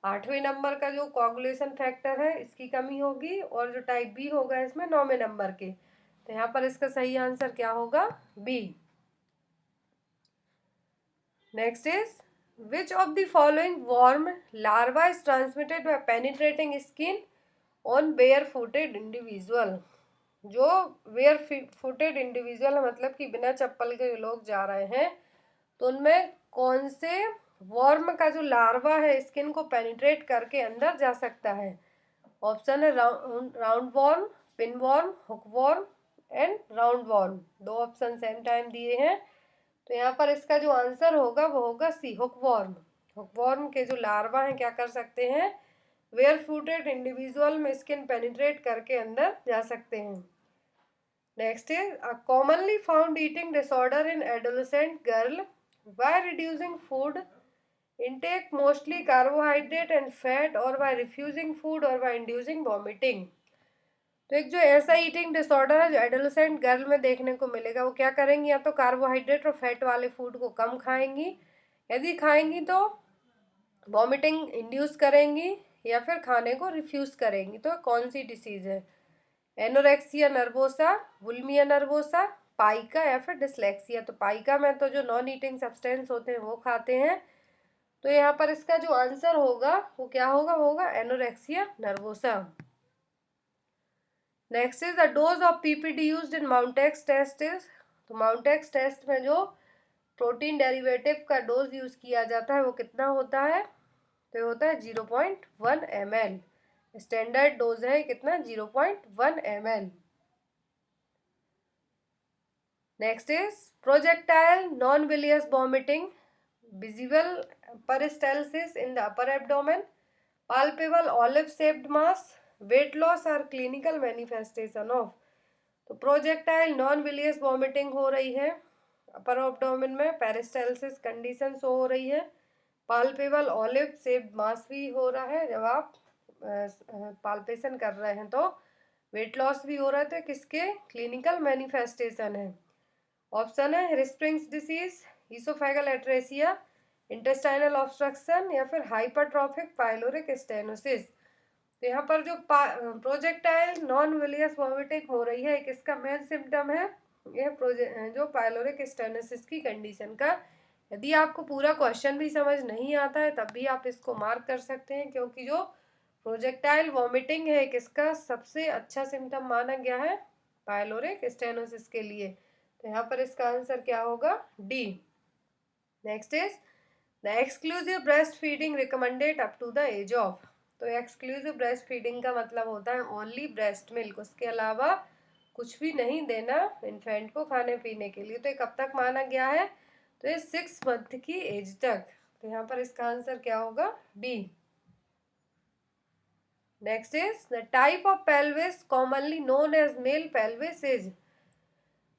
8वें नंबर का जो कोगुलेशन फैक्टर है इसकी कमी होगी और जो टाइप B होगा इसमें 9वें नंबर के। तो यहाँ पर इसका सही आंसर क्या होगा? B। Next is which of the following worm larva is transmitted by penetrating skin on bare footed individual. जो वेयर फुटेड इंडिविजुअल मतलब कि बिना चप्पल के लोग जा रहे हैं तो उनमें कौन से वर्म का जो लार्वा है स्किन को पेनिट्रेट करके अंदर जा सकता है? ऑप्शन है round worm, pin worm, hook worm and round worm. दो ऑप्शन सेम टाइम दिए हैं तो यहाँ पर इसका जो आंसर होगा वो होगा सी, हुक वॉर्म। हुक वॉर्म के जो लार्वा हैं क्या कर सकते हैं? वेयर फुटेड इंडिविजुअल में स्किन पेनिट्रेट करके अंदर जा सकते हैं। Next is a commonly found eating disorder in adolescent girl by reducing food intake mostly carbohydrate and fat or by refusing food or by inducing vomiting। तो एक जो ऐसा ईटिंग डिसऑर्डर है जो एडोलेसेंट गर्ल में देखने को मिलेगा वो क्या करेंगी? या तो कार्बोहाइड्रेट और फैट वाले फूड को कम खाएंगी, यदि खाएंगी तो वॉमिटिंग इंड्यूस करेंगी या फिर खाने को रिफ्यूज करेंगी। तो कौन सी डिसीज है? Anorexia nervosa, bulimia nervosa, pica या फिर डिसलेक्सिया। तो पाइका में तो जो नॉन ईटिंग सब्सटेंस होते हैं वो खाते हैं, तो यहाँ पर इसका जो आंसर होगा वो क्या होगा, वो होगा anorexia nervosa. Next is the dose of PPD used in Mantoux test is. तो माउंटेक्स टेस्ट में जो प्रोटीन डेरिवेटिव का डोज यूज किया जाता है वो कितना होता है, तो ये होता है 0.1 ml। स्टैंडर्ड डोज है कितना, 0.1 ml। Next is projectile non bilious vomiting, visible peristalsis in the upper abdomen, palpable olive shaped mass, weight loss और clinical manifestation of। तो प्रोजेक्टाइल नॉन विलियस वॉमिटिंग हो रही है अपर एब्डोमेन में, पेरिस्टाल्सिस कंडीशन शो हो रही है, पाल्पेबल ऑलिव शेप्ड मास भी हो रहा है जब आप पाल्पेशन कर रहे हैं, तो वेट लॉस भी हो रहा है। तो किसके क्लिनिकल मैनिफेस्टेशन है, ऑप्शन है Hirschsprung's disease, oesophageal atresia, intestinal obstruction या फिर हाइपरट्रॉफिक पाइलोरिक स्टेनोसिस। तो यहाँ पर जो प्रोजेक्टाइल नॉन विलियस वॉमिटिंग हो रही है, किसका मेन सिम्टम है, यह जो पाइलोरिक स्टेनोसिस की कंडीशन का। यदि आपको पूरा क्वेश्चन भी समझ नहीं आता है तब भी आप इसको मार्क कर सकते हैं, क्योंकि जो प्रोजेक्टाइल वॉमिटिंग है किसका सबसे अच्छा सिम्टम माना गया है, पाइलोरिक स्टेनोसिस के लिए। तो यहाँ पर इसका आंसर क्या होगा, D. Next is the exclusive breast feeding recommended up to the age of. तो एक्सक्लूसिव ब्रेस्ट फीडिंग का मतलब होता है ओनली ब्रेस्ट मिल्क, उसके अलावा कुछ भी नहीं देना इन्फेंट को खाने पीने के लिए। तो ये कब तक माना गया है, तो ये 6 मंथ की एज तक। तो यहाँ पर इसका आंसर क्या होगा, B. Next is the type of pelvis commonly known as male pelvis is.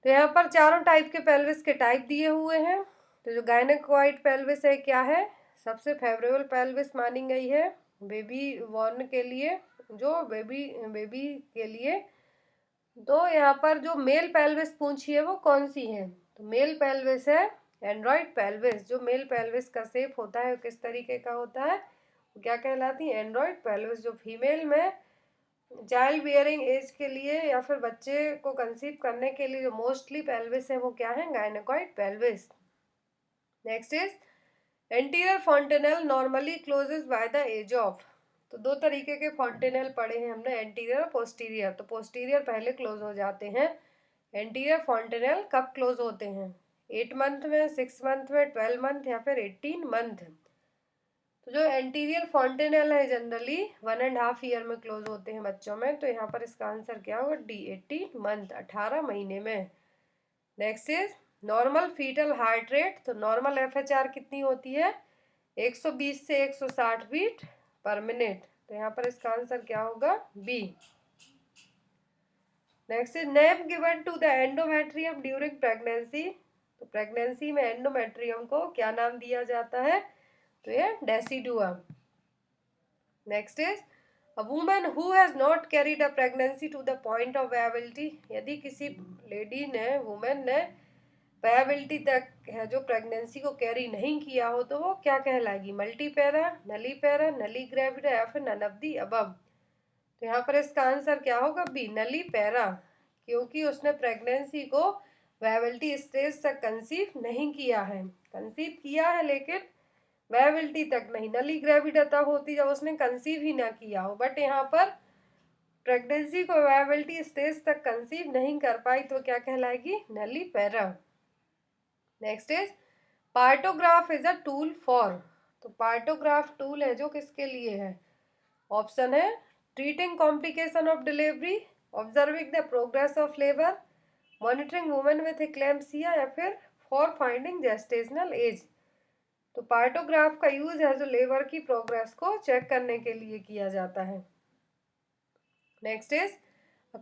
तो यहाँ पर चारों टाइप के पेल्विस के टाइप दिए हुए हैं। तो जो गायनेकोइड पेल्विस है क्या है, सबसे फेवरेबल पेल्विस मानी गई है बेबी बॉर्न के लिए, जो बेबी के लिए। तो यहाँ पर जो मेल पेल्विस पूछी है वो कौन सी है, तो मेल पेल्विस है एंड्रॉइड पेल्विस। जो मेल पेल्विस का शेप होता है किस तरीके का होता है, वो क्या कहलाती है, एंड्रॉइड पेल्विस। जो फीमेल में चाइल्ड बियरिंग एज के लिए या फिर बच्चे को कंसीव करने के लिए जो मोस्टली पेल्विस है वो क्या है, gynaecoid pelvis. Next is anterior fontanelle normally closes by the age of. तो दो तरीके के फॉन्टेनल पढ़े हैं हमने, एंटीरियर और पोस्टीरियर। तो पोस्टीरियर पहले क्लोज हो जाते हैं, एंटीरियर फॉन्टेनल कब क्लोज होते हैं, 8 मंथ में, 6 मंथ में, 12 मंथ या फिर 18 मंथ। तो जो एंटीरियर फॉन्टेनल है जनरली 1.5 ईयर में क्लोज होते हैं बच्चों में। तो यहाँ पर इसका आंसर क्या होगा, डी, 18 मंथ, 18 महीने में। Next is normal fetal heart rate. तो नॉर्मल एफएचआर कितनी होती है, 120 से 160 बीट पर मिनट। तो यहाँ पर इसका आंसर क्या होगा, B. Next is name given to the endometrium during pregnancy. तो प्रेगनेंसी में एंडोमेट्रियम को क्या नाम दिया जाता है, तो ये decidua. Next is a woman who has not carried a pregnancy to the point of viability. यदि किसी लेडी ने, वुमेन ने वायबिलिटी तक है जो प्रेगनेंसी को कैरी नहीं किया हो, तो वो क्या कहलाएगी, मल्टीपैरा, नलीपैरा, नली ग्रेविडा या फिर नन ऑफ दी अबव। तो यहाँ पर इसका आंसर क्या होगा, बी, नलीपैरा, क्योंकि उसने प्रेगनेंसी को वायबिलिटी स्टेज तक कंसीव नहीं किया है, कंसीव किया है लेकिन वायबिलिटी तक नहीं। नली ग्रेविडा तब होती जब उसने कंसीव ही ना किया हो, बट यहाँ पर प्रेगनेंसी को वायबिलिटी स्टेज तक कंसीव नहीं कर पाई, तो क्या कहलाएगी, nullipara. Next is partograph is a tool for. तो पार्टोग्राफ टूल है जो किसके लिए है, ऑप्शन है treating complication of delivery, observing the progress of labour, monitoring women with eclampsia या फिर फॉर फाइंडिंग जेस्टेशनल एज। तो पार्टोग्राफ का यूज है जो लेबर की प्रोग्रेस को चेक करने के लिए किया जाता है। नेक्स्ट इज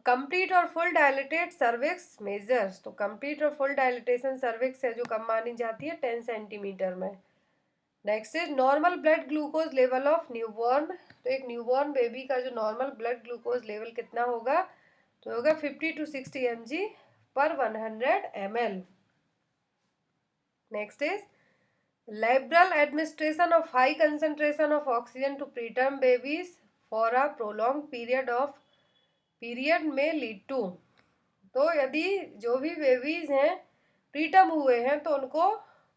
कंप्लीट और फुल डायलेटेड सर्विक्स मेजर्स। तो कंप्लीट और फुल डायलेटेशन सर्विक्स है जो कम मानी जाती है, 10 सेंटीमीटर में। Next is normal blood glucose level of newborn. तो एक न्यूबॉर्न बेबी का जो नॉर्मल ब्लड ग्लूकोज लेवल कितना होगा, तो होगा 50 to 60 mg पर 100 ml। Next is liberal administration of high concentration of oxygen to preterm babies for a prolong period of period में लीड टू। तो यदि जो भी बेबीज हैं प्रीटर्म हुए हैं तो उनको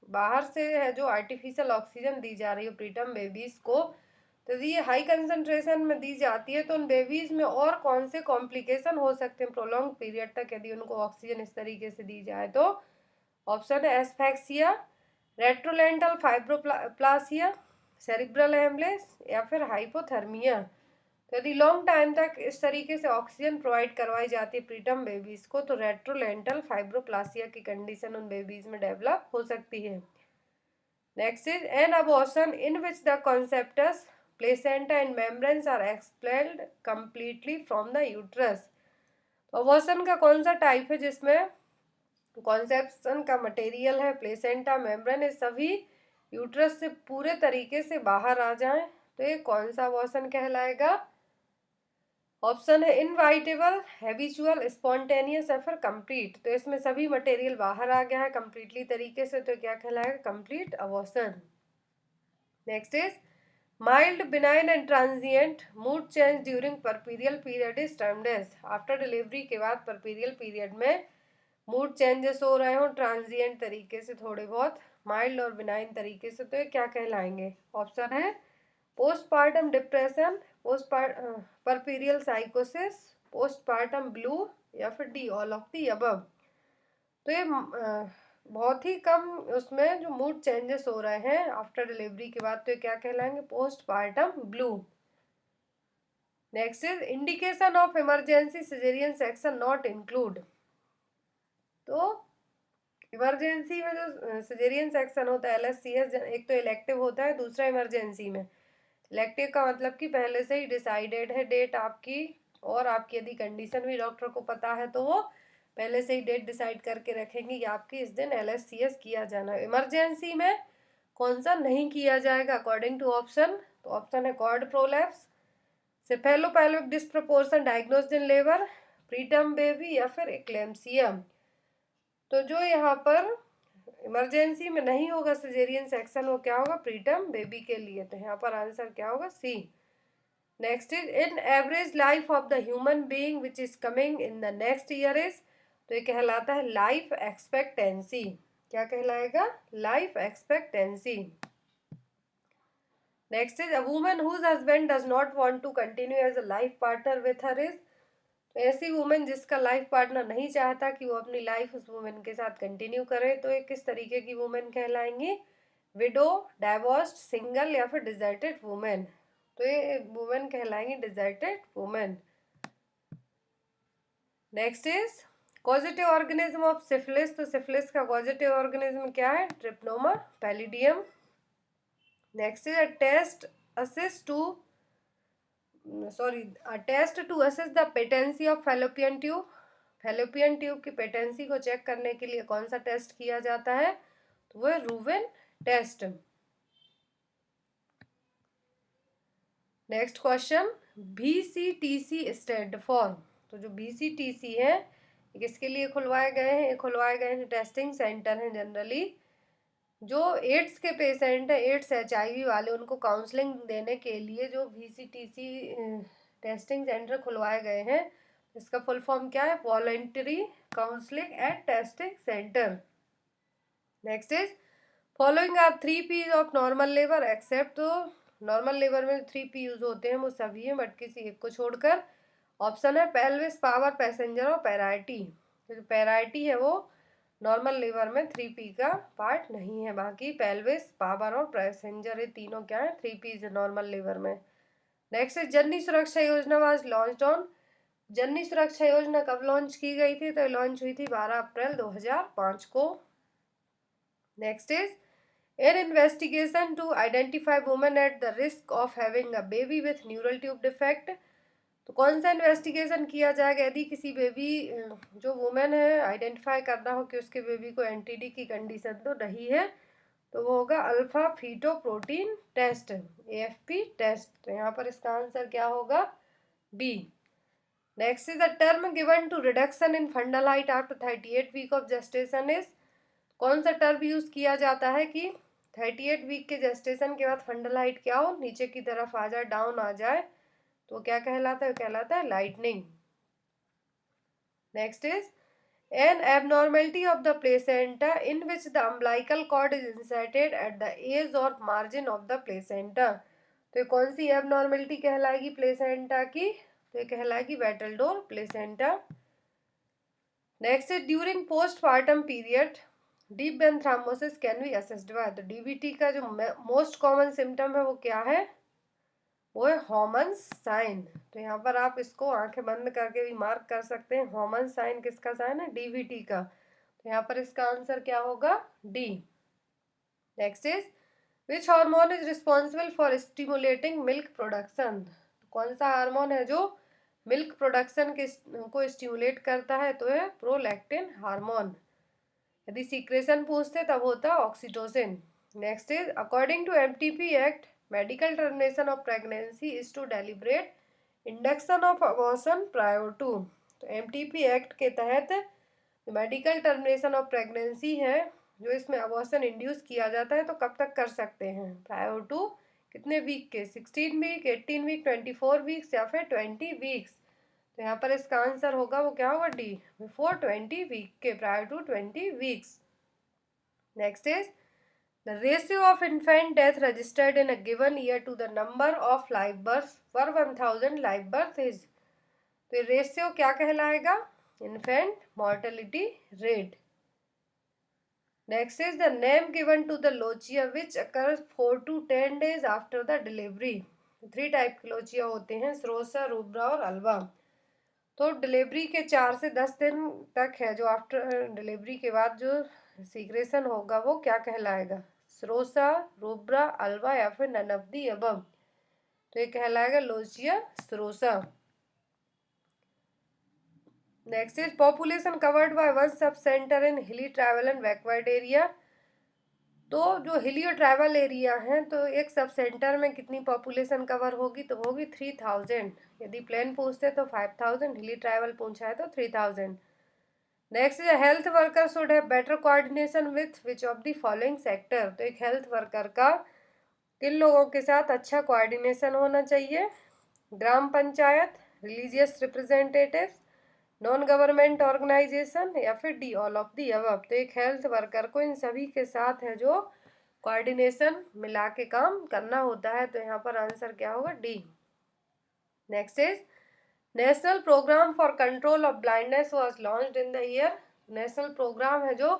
बाहर से है जो आर्टिफिशियल ऑक्सीजन दी जा रही है प्रीटर्म बेबीज को, तो यदि ये हाई कंसंट्रेशन में दी जाती है तो उन बेबीज में और कौन से कॉम्प्लिकेशन हो सकते हैं प्रोलॉन्ग पीरियड तक यदि उनको ऑक्सीजन इस तरीके से दी जाए तो। ऑप्शन है एस्फेक्सिया, रेट्रोलेंटल फाइब्रोप्लासिया, सेरिब्रल हेमरेज या फिर हाइपोथर्मिया। तो यदि लॉन्ग टाइम तक इस तरीके से ऑक्सीजन प्रोवाइड करवाई जाती है प्रीटर्म बेबीज को तो रेट्रोलेंटल फाइब्रोप्लासिया की कंडीशन उन बेबीज में डेवलप हो सकती है। Next is an abortion in which the conceptus placenta and membranes are expelled completely from the uterus. तो अबॉर्शन का कौन सा टाइप है जिसमें कॉन्सेप्शन का मटेरियल है प्लेसेंटा मेम्ब्रेन ये सभी यूट्रस से पूरे तरीके से बाहर आ जाएं, तो ये कौन सा अबॉर्शन कहलाएगा। ऑप्शन है इनवाइटेबल, हैबिचुअल, स्पॉन्टेनियस या फिर कंप्लीट। तो इसमें सभी मटेरियल बाहर आ गया है कंप्लीटली तरीके से, तो क्या कहलाएगा complete abortion. Next is mild, benign and transient mood change during puerperal period is termed as. After delivery के बाद परपीरियल पीरियड में मूड चेंजेस हो रहे हो ट्रांजिएंट तरीके से थोड़े बहुत, माइल्ड और बिनाइन तरीके से, तो ये क्या कहलाएंगे। ऑप्शन है पोस्टपार्टम डिप्रेशन, परपीरियल साइकोसिस, पोस्टपार्टम ब्लू या फिर D all of the above. तो ये बहुत ही कम उसमें जो मूड चेंजेस हो रहे हैं आफ्टर डिलीवरी के बाद, तो ये क्या कहलाएंगे postpartum blue. Next is indication of emergency caesarean section not include. तो इमरजेंसी में जो सिजेरियन सेक्शन होता है LSCS, एक तो इलेक्टिव होता है दूसरा इमरजेंसी में। इलेक्टिव का मतलब कि पहले से ही डिसाइडेड है डेट आपकी, और आपकी यदि कंडीशन भी डॉक्टर को पता है तो वो पहले से ही डेट डिसाइड करके रखेंगे कि आपकी इस दिन LSCS किया जाना है। इमरजेंसी में कौन सा नहीं किया जाएगा अकॉर्डिंग टू ऑप्शन, तो ऑप्शन है cord prolapse, cephalopelvic disproportion diagnosed in labour, preterm baby या फिर एक्लेम्सिया। तो जो यहाँ पर इमरजेंसी में नहीं होगा सिजेरियन सेक्शन वो क्या होगा प्रीटर्म बेबी के लिए, तो यहाँ पर आंसर क्या होगा C. Next is in average life of the human being which is coming in the next year is. तो ये कहलाता है लाइफ एक्सपेक्टेंसी। क्या कहलाएगा life expectancy. Next is a woman whose husband does not want to continue as a life partner with her is. तो ऐसी वुमेन जिसका लाइफ पार्टनर नहीं चाहता कि वो अपनी लाइफ उस वुमेन के साथ कंटिन्यू करे, तो ये किस तरीके की वुमेन कहलाएंगी विडो, डाइवोर्स्ड, सिंगल या फिर डिजर्टेड वुमेन। तो ये वुमेन कहलाएंगी deserted women. Next is causative organism of syphilis. तो सिफिलिस का कॉजेटिव ऑर्गेनिज्म क्या है Treponema pallidum. Next is a test assist to test to assess the patency of fallopian tube. Fallopian tube की पेटेंसी को चेक करने के लिए कौन सा टेस्ट किया जाता है, तो वो है Rubin test. Next question VCTC stand for. तो जो VCTC है किसके लिए खुलवाए गए हैं, ये खुलवाए गए हैं टेस्टिंग सेंटर हैं जनरली जो एड्स के पेशेंट है, एड्स HIV वाले, उनको काउंसलिंग देने के लिए जो VCTC टेस्टिंग सेंटर खुलवाए गए हैं। इसका फुल फॉर्म क्या है voluntary counselling and testing centre. Next is following are 3 P's of normal labour except. तो नॉर्मल लेबर में 3 P यूज होते हैं वो सभी हैं बट किसी एक को छोड़कर। ऑप्शन है पेल्विस, पावर, पैसेंजर और पैराइटी। जो पैराइटी है वो नॉर्मल लेबर में 3P का पार्ट नहीं है, बाकी पेल्विस, पावर और पैसेंजर ये तीनों क्या है 3P's है नॉर्मल लेबर में। नेक्स्ट है जननी सुरक्षा योजना वाज लॉन्च्ड ऑन। जननी सुरक्षा योजना कब लॉन्च की गई थी, तो लॉन्च हुई थी 12 अप्रैल 2005 को। Next is an investigation to identify women at the risk of having a baby with neural tube defect. तो कौन सा इन्वेस्टिगेशन किया जाएगा यदि किसी बेबी जो वुमेन है आइडेंटिफाई करना हो कि उसके बेबी को NTD की कंडीशन तो नहीं है, तो वो होगा alpha fetoprotein test AFP test. तो यहाँ पर इसका आंसर क्या होगा B. Next is the term given to reduction in fundal height after 38 week of gestation is. कौन सा टर्म यूज किया जाता है कि 38 वीक के जेस्टेशन के बाद फंडल हाइट क्या हो नीचे की तरफ आ जाए, डाउन आ जाए, तो क्या कहलाता है कहलाता है lightning. Next is an abnormality of the placenta in which the umbilical cord is inserted at the edge or margin of the placenta. तो ये कौन सी abnormality कहलाएगी प्लेसेंटा की? तो ये कहलाएगी battledore placenta. Next is during postpartum period deep vein thrombosis can be assessed by. तो डीबीटी का जो मोस्ट कॉमन सिम्टम है वो क्या है? वो है हॉमन्स साइन. तो यहाँ पर आप इसको आंखें बंद करके भी मार्क कर सकते हैं. हॉमन्स साइन किसका साइन है? डीवीटी का. तो यहाँ पर इसका आंसर क्या होगा? D. Next is which hormone is responsible for stimulating milk production. कौन सा हार्मोन है जो मिल्क प्रोडक्शन को स्टिमुलेट करता है? तो है प्रोलैक्टिन हार्मोन. यदि सीक्रेशन पूछते तब होता oxytocin. Next is according to MTP act medical termination of pregnancy is to deliberate induction of abortion prior to. तो एमटीपी एक्ट के तहत मेडिकल टर्मिनेशन ऑफ प्रेगनेंसी है जो इसमें अबॉर्शन इंड्यूस किया जाता है तो कब तक कर सकते हैं? प्रायर टू कितने वीक के? 16 वीक, 18 वीक, 24 वीक्स या फिर 20 वीक्स. तो यहाँ पर इसका आंसर होगा वो क्या होगा? डी, बिफोर 20 वीक के, prior to 20 weeks. Next is the ratio of infant death registered in a given year to the number of live births per 1000 live birth is. तो रेशियो क्या कहलाएगा? Infant mortality rate. Next is the name given to the lochia which occurs 4 to 10 days after the delivery. 3 type के लोचिया होते हैं, सरोसा, रूब्रा और अल्वा. तो डिलीवरी के 4 से 10 दिन तक है जो आफ्टर डिलीवरी के बाद जो सीक्रेशन होगा वो क्या कहलाएगा? सरोसा, रूब्रा, अल्वा या फिर नन ऑफ दी अबव. तो ये कहलाएगा lochia serosa. Next is population covered by one sub centre in hilly tribal and backward area. तो जो हिली और ट्राइबल एरिया है तो एक सब सेंटर में कितनी पॉपुलेशन कवर होगी? तो होगी 3000. यदि प्लेन पूछते तो 5000, हिली ट्राइबल पूछा है तो 3000. Next is health worker should have better coordination with which of the following sector. तो एक हेल्थ वर्कर का किन लोगों के साथ अच्छा कोऑर्डिनेशन होना चाहिए? Gram panchayat, religious representatives, non government organisation या फिर D, all of the above. तो एक हेल्थ वर्कर को इन सभी के साथ है जो कोऑर्डिनेशन मिला के काम करना होता है. तो यहाँ पर आंसर क्या होगा? D. Next is national programme for control of blindness was launched in the year. National programme है जो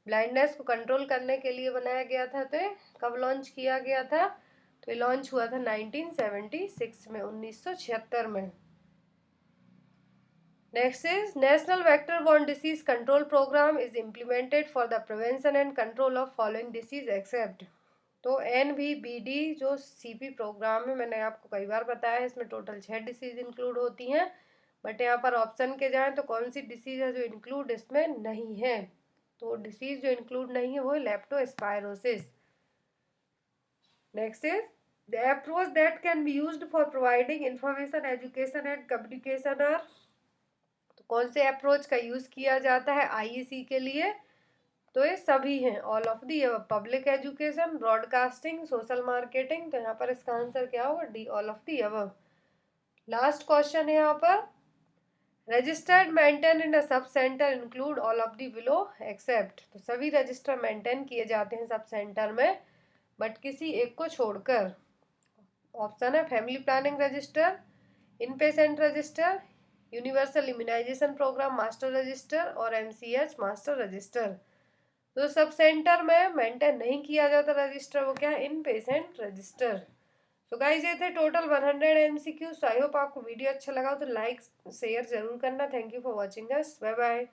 ब्लाइंडनेस को कंट्रोल करने के लिए बनाया गया था. तो ये कब लॉन्च किया गया था? तो ये लॉन्च हुआ था 1976 में, 1976 में. Next is national vector borne disease control programme is implemented for the prevention and control of following disease except. तो NVBD जो CP प्रोग्राम है, मैंने आपको कई बार बताया है, इसमें टोटल 6 डिसीज इंक्लूड होती हैं. बट यहाँ पर ऑप्शन के जाएं तो कौन सी डिसीज है जो इंक्लूड इसमें नहीं है? तो डिसीज जो इंक्लूड नहीं है वो है leptospirosis. Next is the approach that can be used for providing information, education and communication are. तो कौन से अप्रोच का यूज किया जाता है IEC के लिए? तो ये सभी हैं, all of the above. Public education, broadcasting, social marketing. तो यहाँ पर इसका आंसर क्या होगा? D, all of the above. Last question है यहाँ पर registered maintain in a sub centre include all of the below except. तो सभी रजिस्टर मेंटेन किए जाते हैं सब सेंटर में बट किसी एक को छोड़कर. ऑप्शन है family planning register, in patient register, universal immunisation programme master register और MCH मास्टर रजिस्टर. तो सब सेंटर में मेंटेन नहीं किया जाता रजिस्टर, वो क्या है? इन पेशेंट रजिस्टर. तो गाइस ये थे टोटल 100 MCQ. आई होप आपको वीडियो अच्छा लगा हो तो लाइक शेयर जरूर करना. Thank you for watching us. Bye bye.